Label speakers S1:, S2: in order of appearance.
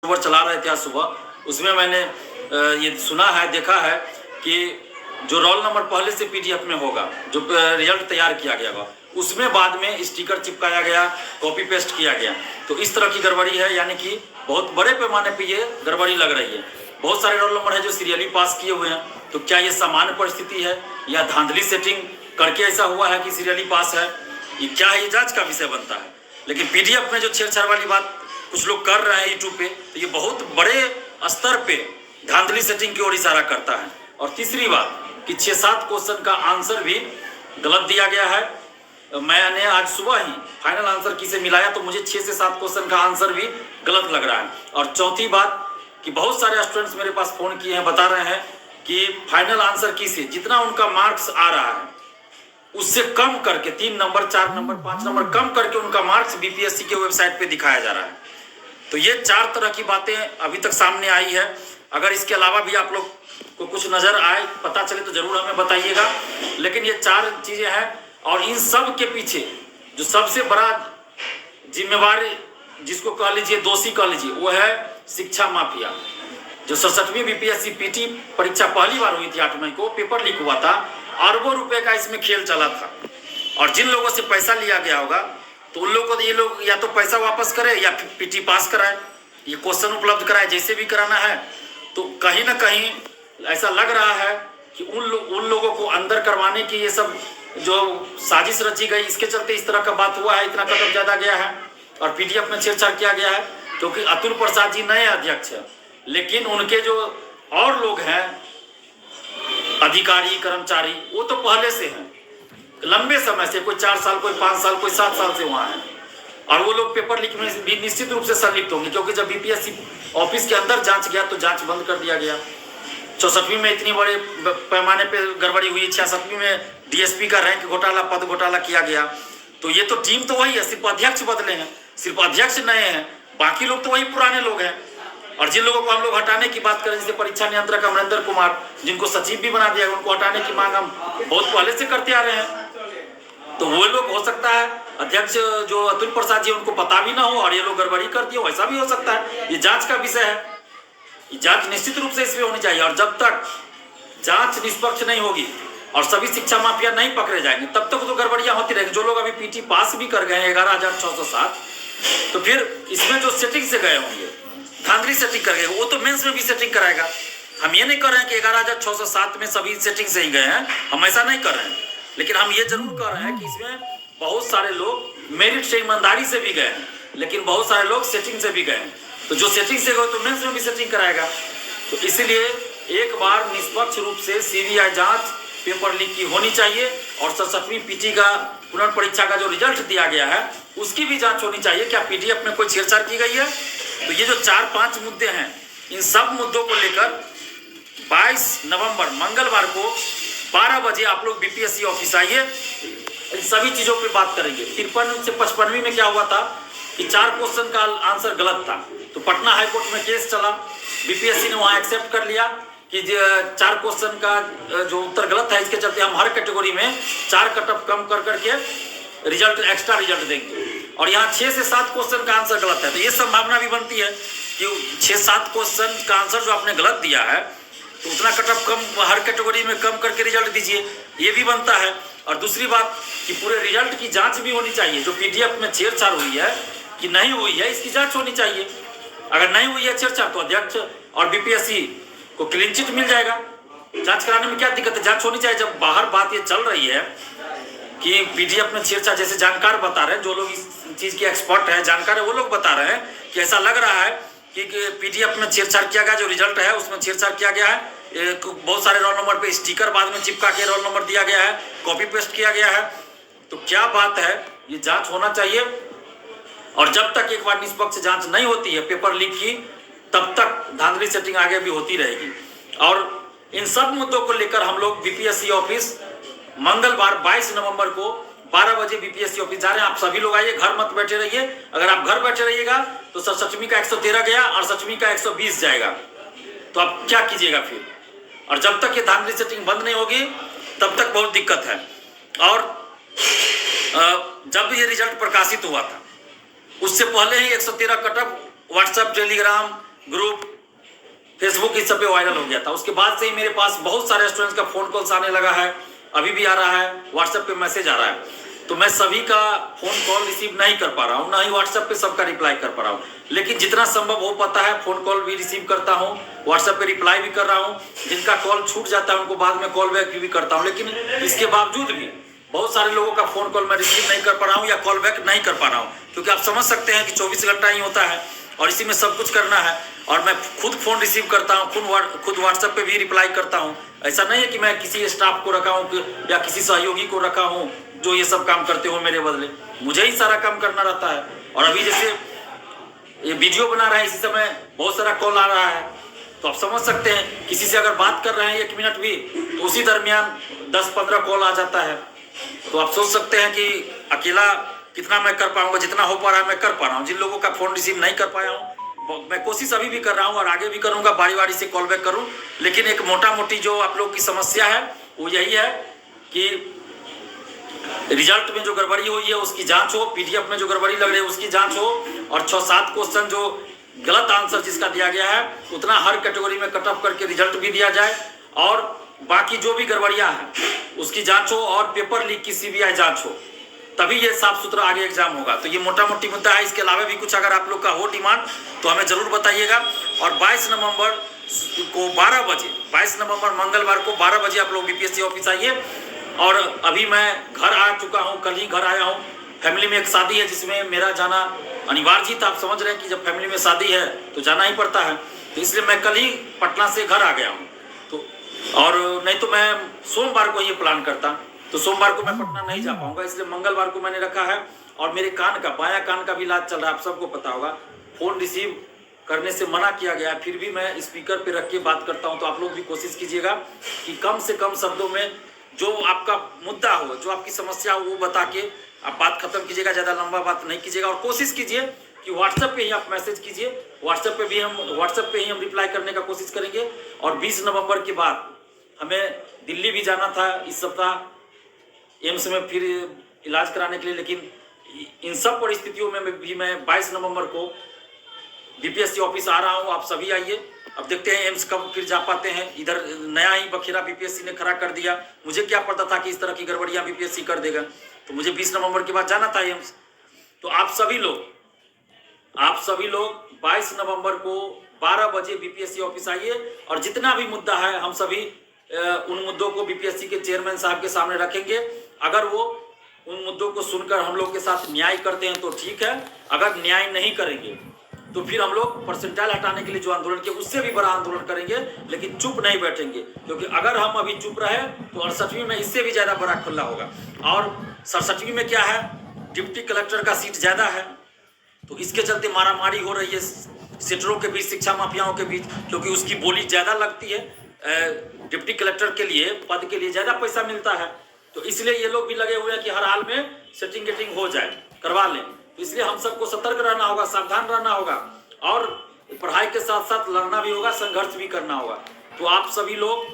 S1: खबर चला रहे थे आज सुबह, उसमें मैंने ये सुना है, देखा है कि जो रोल नंबर पहले से पीडीएफ में होगा, जो रिजल्ट तैयार किया गया होगा, उसमें बाद में स्टिकर चिपकाया गया, कॉपी पेस्ट किया गया। तो इस तरह की गड़बड़ी है, यानी कि बहुत बड़े पैमाने पे ये गड़बड़ी लग रही है। बहुत सारे रोल नंबर है जो सीरियली पास किए हुए हैं। तो क्या ये सामान्य परिस्थिति है या धांधली सेटिंग करके ऐसा हुआ है कि सीरियली पास है? ये क्या है, ये जांच का विषय बनता है। लेकिन पीडीएफ में जो छेड़छाड़ वाली बात कुछ लोग कर रहे हैं यूट्यूब पे, तो ये बहुत बड़े स्तर पे धांधली सेटिंग की ओर इशारा करता है। और तीसरी बात कि 6-7 क्वेश्चन का आंसर भी गलत दिया गया है। मैंने आज सुबह ही फाइनल आंसर की से मिलाया तो मुझे 6 से 7 क्वेश्चन का आंसर भी गलत लग रहा है। और चौथी बात कि बहुत सारे स्टूडेंट्स मेरे पास फोन किए हैं, बता रहे हैं कि फाइनल आंसर की से जितना उनका मार्क्स आ रहा है उससे कम करके 3 नंबर, 4 नंबर, 5 नंबर कम करके उनका मार्क्स बीपीएससी के वेबसाइट पे दिखाया जा रहा है। तो ये 4 तरह की बातें अभी तक सामने आई है। अगर इसके अलावा भी आप लोग को कुछ नजर आए, पता चले तो जरूर हमें बताइएगा। लेकिन ये 4 चीजें हैं और इन सब के पीछे जो सबसे बड़ा जिम्मेवार, जिसको कह लीजिए दोषी कह लीजिए, वो है शिक्षा माफिया। जो 67वीं बीपीएससी पीटी परीक्षा पहली बार हुई थी 8 मई को, पेपर लीक हुआ था, अरबों रुपए का इसमें खेल चला था। और जिन लोगों से पैसा लिया गया होगा तो उन लोगों को ये लोग या तो पैसा वापस करे या फिर पीटी पास कराए, ये क्वेश्चन उपलब्ध कराए, जैसे भी कराना है। तो कहीं ना कहीं ऐसा लग रहा है कि उन लोगों को अंदर करवाने की ये सब जो साजिश रची गई, इसके चलते इस तरह का बात हुआ है, इतना कदम ज्यादा गया है और पीडीएफ में छेड़छाड़ किया गया है। क्योंकि अतुल प्रसाद जी नए अध्यक्ष हैं, लेकिन उनके जो और लोग हैं अधिकारी कर्मचारी, वो तो पहले से हैं, लंबे समय से, कोई 4 साल, कोई 5 साल, कोई 7 साल से वहां है। और वो लोग पेपर लीक में भी निश्चित रूप से संलिप्त होंगे, क्योंकि जब बीपीएससी ऑफिस के अंदर जांच गया तो जांच बंद कर दिया गया। 64वीं में इतनी बड़े पैमाने पे गड़बड़ी हुई, 66वीं में डीएसपी का रैंक घोटाला, पद घोटाला किया गया। तो ये तो टीम तो वही है, सिर्फ अध्यक्ष बदले हैं, सिर्फ अध्यक्ष नए हैं, बाकी लोग तो वही पुराने लोग हैं। और जिन लोगों को हम लोग हटाने की बात करें, जैसे परीक्षा नियंत्रक अमरिंदर कुमार, जिनको सचिव भी बना दिया, उनको हटाने की मांग हम बहुत पहले से करते आ रहे हैं। तो वो लोग, हो सकता है अध्यक्ष जो अतुल प्रसाद जी, उनको पता भी ना हो और ये लोग गड़बड़ी कर दिए, वैसा भी हो सकता है। ये जांच का विषय है, ये जांच निश्चित रूप से इसमें होनी चाहिए। और जब तक जांच निष्पक्ष नहीं होगी और सभी शिक्षा माफिया नहीं पकड़े जाएंगे, तब तक तो गड़बड़ियां होती रहेंगी। जो लोग अभी पीटी पास भी कर गए हैं 11,607, तो फिर इसमें जो सेटिंग से गए होंगे, धांधली सेटिंग कर गए, वो तो मेंस में भी सेटिंग कराएगा। हम ये नहीं कर रहे हैं कि 11,607 में सभी सेटिंग से ही गए हैं, हम ऐसा नहीं कर रहे हैं। लेकिन हम ये जरूर कर रहे हैं कि इसमें बहुत सारे लोग मेरिट से, ईमानदारी से भी गए हैं, लेकिन बहुत सारे लोग सेटिंग से भी गए हैं। तो जो सेटिंग से गए तो मेंस में भी सेटिंग कराएगा। तो इसलिए एक बार निष्पक्ष रूप से सीबीआई जांच पेपर लीक की होनी चाहिए और 67वीं पीटी का पुनर्परीक्षा का जो रिजल्ट दिया गया है उसकी भी जांच होनी चाहिए। क्या पीडीएफ में कोई छेड़छाड़ की गई है? तो ये जो 4-5 मुद्दे हैं, इन सब मुद्दों को लेकर 22 नवंबर मंगलवार को 12 बजे आप लोग बीपीएससी ऑफिस आइए, इन सभी चीजों पे बात करेंगे। 53 से 55वीं में क्या हुआ था कि 4 क्वेश्चन का आंसर गलत था, तो पटना हाईकोर्ट में केस चला, बीपीएससी ने वहां एक्सेप्ट कर लिया कि 4 क्वेश्चन का जो उत्तर गलत है, इसके चलते हम हर कैटेगरी में 4 कटअप कम कर करके रिजल्ट, एक्स्ट्रा रिजल्ट देंगे। और यहाँ 6 से 7 क्वेश्चन का आंसर गलत है, तो ये संभावना भी बनती है कि 6-7 क्वेश्चन का आंसर जो आपने गलत दिया है, तो उतना कटअप कम हर कैटेगरी में कम करके रिजल्ट दीजिए, ये भी बनता है। और दूसरी बात कि पूरे रिजल्ट की जांच भी होनी चाहिए। जो पीडीएफ में छेड़छाड़ हुई है कि नहीं हुई है, इसकी जांच होनी चाहिए। अगर नहीं हुई है छेड़छाड़ तो अध्यक्ष और बीपीएससी को क्लीन चिट मिल जाएगा। जांच कराने में क्या दिक्कत है? जांच होनी चाहिए। जब बाहर बात ये चल रही है कि पीडीएफ में छेड़छाड़, जैसे जानकार बता रहे हैं, जो लोग इस चीज के एक्सपर्ट हैं, जानकार है, वो लोग बता रहे हैं कि ऐसा लग रहा है कि पीडीएफ में छेड़छाड़ किया गया, जो रिजल्ट है उसमें छेड़छाड़ किया गया है। बहुत सारे रोल नंबर पे स्टिकर बाद में चिपका के रोल नंबर दिया गया है, कॉपी पेस्ट किया गया है। तो क्या बात है, ये जांच होना चाहिए। और जब तक एक बार निष्पक्ष जांच नहीं होती है पेपर लीक की, तब तक धांधली सेटिंग आगे भी होती रहेगी। और इन सब मुद्दों को लेकर हम लोग बीपीएससी ऑफिस मंगलवार 22 नवंबर को 12 बजे बीपीएससी ऑफिस जा रहे हैं। आप सभी लोग आइए, घर मत बैठे रहिए। अगर आप घर बैठे रहिएगा तो 67वीं का 113 गया और 67वीं का 120 जाएगा, तो आप क्या कीजिएगा फिर? और जब तक ये धांधली सेटिंग बंद नहीं होगी तब तक बहुत दिक्कत है। और जब ये रिजल्ट प्रकाशित हुआ था उससे पहले ही 113 कटअप व्हाट्सएप, टेलीग्राम, ग्रुप, फेसबुक इस सब पे वायरल हो गया था। उसके बाद से ही मेरे पास बहुत सारे स्टूडेंट्स का फोन कॉल्स आने लगा है, अभी भी आ रहा है, व्हाट्सएप पे मैसेज आ रहा है। तो मैं सभी का फोन कॉल रिसीव नहीं कर पा रहा हूँ, ना ही व्हाट्सएप पे सबका रिप्लाई कर पा रहा हूँ, लेकिन जितना संभव हो पाता है फोन कॉल भी रिसीव करता हूँ, व्हाट्सएप पे रिप्लाई भी कर रहा हूँ। जिनका कॉल छूट जाता है उनको बाद में कॉल बैक भी करता हूँ, लेकिन इसके बावजूद भी बहुत सारे लोगों का फोन कॉल मैं रिसीव नहीं कर पा रहा हूँ या कॉल बैक नहीं कर पा रहा हूँ, क्योंकि आप समझ सकते हैं कि 24 घंटा ही होता है और इसी में सब कुछ करना है। और मैं खुद फोन रिसीव करता हूँ, खुद व्हाट्सएप पे भी रिप्लाई करता हूँ। ऐसा नहीं है कि मैं किसी स्टाफ को रखा हूँ या किसी सहयोगी को रखा हूँ जो ये सब काम करते हो मेरे बदले, मुझे ही सारा काम करना रहता है। और अभी जैसे ये वीडियो बना रहे हैं, इसी समय बहुत सारा कॉल आ रहा है, तो आप समझ सकते हैं किसी से अगर बात कर रहे हैं 1 मिनट भी तो उसी दरमियान 10-15 कॉल आ जाता है। तो आप सोच सकते हैं कि अकेला कितना मैं कर पाऊंगा। जितना हो पा रहा है मैं कर पा रहा हूँ। जिन लोगों का फोन रिसीव नहीं कर पाया हूँ मैं कोशिश अभी भी कर रहा हूँ और आगे भी करूँगा, बारी बारी से कॉल बैक करूँ। लेकिन एक मोटा मोटी जो आप लोग की समस्या है वो यही है कि रिजल्ट में जो गड़बड़ी हुई है उसकी जांच हो, पीडीएफ में जो गड़बड़ी लग रही है उसकी जांच हो, और 6-7 क्वेश्चन जो गलत आंसर जिसका दिया गया है उतना हर कैटेगरी में कट ऑफ करके रिजल्ट भी दिया जाए, और बाकी जो भी गड़बड़ियां हैं उसकी जांच हो, और पेपर लीक की सीबीआई जांच हो, तभी ये साफ सुथरा आगे एग्जाम होगा। तो ये मोटा मोटी मुद्दा है। इसके अलावा भी कुछ अगर आप लोग का हो डिमांड तो हमें जरूर बताइएगा। और 22 नवंबर को 12 बजे, 22 नवंबर मंगलवार को 12 बजे आप लोग बीपीएससी ऑफिस आइए। और अभी मैं घर आ चुका हूँ, कल ही घर आया हूँ। फैमिली में एक शादी है जिसमें मेरा जाना अनिवार्य ही था। आप समझ रहे हैं कि जब फैमिली में शादी है तो जाना ही पड़ता है, तो इसलिए मैं कल ही पटना से घर आ गया हूँ। तो और नहीं तो मैं सोमवार को ये प्लान करता, तो सोमवार को मैं पटना नहीं जा पाऊंगा, इसलिए मंगलवार को मैंने रखा है। और मेरे कान का, बायां कान का भी इलाज चल रहा है। आप सबको पता होगा फोन रिसीव करने से मना किया गया है, फिर भी मैं स्पीकर पे रख के बात करता हूं। तो आप लोग भी कोशिश कीजिएगा कि कम से कम शब्दों में जो आपका मुद्दा हो, जो आपकी समस्या हो, वो बता के आप बात खत्म कीजिएगा। ज़्यादा लंबा बात नहीं कीजिएगा। और कोशिश कीजिए कि व्हाट्सएप पे ही आप मैसेज कीजिए, व्हाट्सएप पे ही हम रिप्लाई करने का कोशिश करेंगे। और 20 नवंबर के बाद हमें दिल्ली भी जाना था इस सप्ताह एम्स में फिर इलाज कराने के लिए, लेकिन इन सब परिस्थितियों में भी मैं 22 नवंबर को बीपीएससी ऑफिस आ रहा हूँ। आप सभी आइए। अब देखते हैं एम्स कब फिर जा पाते हैं। इधर नया ही बखेरा बीपीएससी ने खड़ा कर दिया। मुझे क्या पता था कि इस तरह की गड़बड़ियां बीपीएससी कर देगा। तो मुझे 20 नवंबर के बाद जाना था एम्स। तो आप सभी लोग 22 नवंबर को 12 बजे बीपीएससी ऑफिस आइए। और जितना भी मुद्दा है हम सभी उन मुद्दों को बीपीएससी के चेयरमैन साहब के सामने रखेंगे। अगर वो उन मुद्दों को सुनकर हम लोग के साथ न्याय करते हैं तो ठीक है, अगर न्याय नहीं करेंगे तो फिर हम लोग परसेंटाइल हटाने के लिए जो आंदोलन किया उससे भी बड़ा आंदोलन करेंगे, लेकिन चुप नहीं बैठेंगे। क्योंकि अगर हम अभी चुप रहे तो 68वीं में इससे भी ज्यादा बड़ा खुला होगा। और 67वीं में क्या है, डिप्टी कलेक्टर का सीट ज्यादा है, तो इसके चलते मारामारी हो रही है सेटरों के बीच, शिक्षा माफियाओं के बीच, क्योंकि उसकी बोली ज्यादा लगती है। डिप्टी कलेक्टर के लिए, पद के लिए ज्यादा पैसा मिलता है। तो इसलिए ये लोग भी लगे हुए हैं कि हर हाल में सेटिंग गेटिंग हो जाए, करवा लें। तो इसलिए हम सबको सतर्क रहना होगा, सावधान रहना होगा, और पढ़ाई के साथ साथ लड़ना भी होगा, संघर्ष भी करना होगा। तो आप सभी लोग